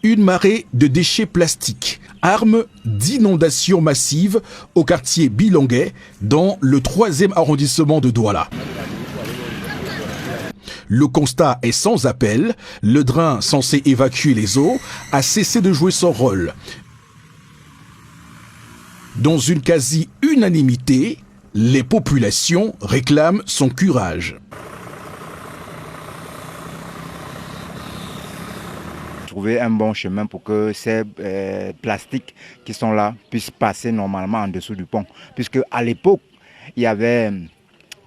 une marée de déchets plastiques, arme d'inondation massive au quartier Bilongué, dans le 3e arrondissement de Douala. Le constat est sans appel, le drain censé évacuer les eaux a cessé de jouer son rôle. Dans une quasi-unanimité, les populations réclament son curage. Trouver un bon chemin pour que ces plastiques qui sont là puissent passer normalement en dessous du pont. Puisque à l'époque, il y avait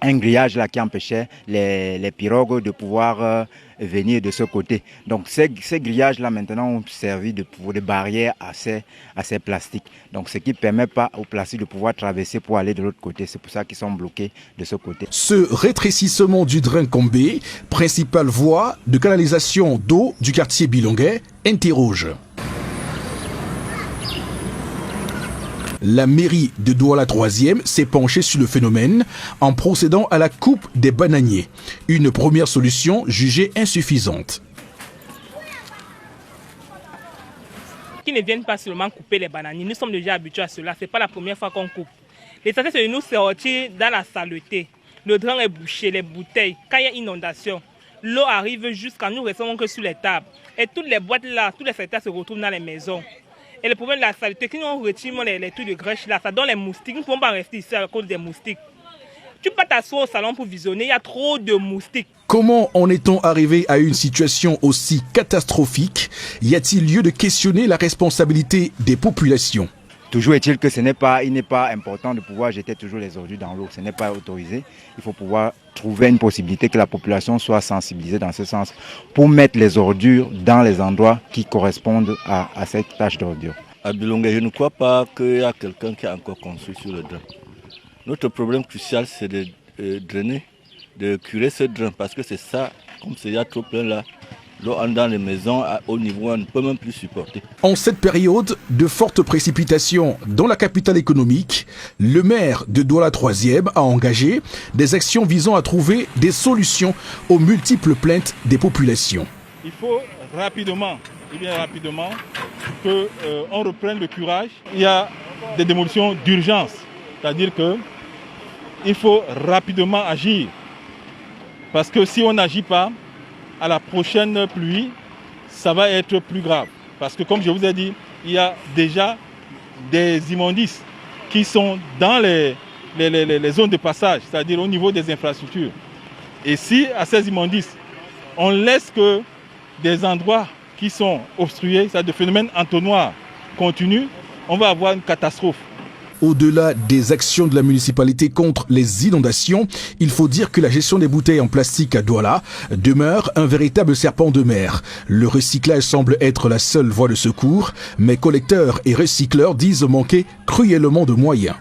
un grillage là qui empêchait les pirogues de pouvoir venir de ce côté. Donc ces grillages là maintenant ont servi de barrière à ces plastiques. Donc ce qui ne permet pas aux plastiques de pouvoir traverser pour aller de l'autre côté. C'est pour ça qu'ils sont bloqués de ce côté. Ce rétrécissement du drain Combé, principale voie de canalisation d'eau du quartier Bilongué, interroge. La mairie de Douala 3e s'est penchée sur le phénomène en procédant à la coupe des bananiers. Une première solution jugée insuffisante. Qui ne viennent pas seulement couper les bananiers, nous sommes déjà habitués à cela, ce n'est pas la première fois qu'on coupe. L'essentiel c'est de nous sortir dans la saleté. Le drain est bouché, les bouteilles, quand il y a inondation, l'eau arrive jusqu'à nous restons que sur les tables. Et toutes les boîtes là, tous les secteurs se retrouvent dans les maisons. Et le problème de la saleté, quand on retire les trucs de grèche là, ça donne les moustiques. Nous ne pouvons pas rester ici à cause des moustiques. Tu peux pas t'asseoir au salon pour visionner, il y a trop de moustiques. Comment en est-on arrivé à une situation aussi catastrophique? Y a-t-il lieu de questionner la responsabilité des populations? Toujours est-il que il n'est pas important de pouvoir jeter toujours les ordures dans l'eau. Ce n'est pas autorisé. Il faut pouvoir trouver une possibilité que la population soit sensibilisée dans ce sens pour mettre les ordures dans les endroits qui correspondent à cette tâche d'ordure. À Bilongué, je ne crois pas qu'il y a quelqu'un qui a encore construit sur le drain. Notre problème crucial, c'est de drainer, de curer ce drain parce que c'est ça, comme il y a trop plein là. L'eau entre dans les maisons à haut niveau, on ne peut même plus supporter. En cette période de fortes précipitations dans la capitale économique, le maire de Douala 3e a engagé des actions visant à trouver des solutions aux multiples plaintes des populations. Il faut rapidement qu'on reprenne le curage. Il y a des démolitions d'urgence, c'est-à-dire qu'il faut rapidement agir. Parce que si on n'agit pas, à la prochaine pluie, ça va être plus grave. Parce que comme je vous ai dit, il y a déjà des immondices qui sont dans les zones de passage, c'est-à-dire au niveau des infrastructures. Et si à ces immondices, on laisse que des endroits qui sont obstrués, c'est-à-dire des phénomènes entonnoirs continuent, on va avoir une catastrophe. Au-delà des actions de la municipalité contre les inondations, il faut dire que la gestion des bouteilles en plastique à Douala demeure un véritable serpent de mer. Le recyclage semble être la seule voie de secours, mais collecteurs et recycleurs disent manquer cruellement de moyens.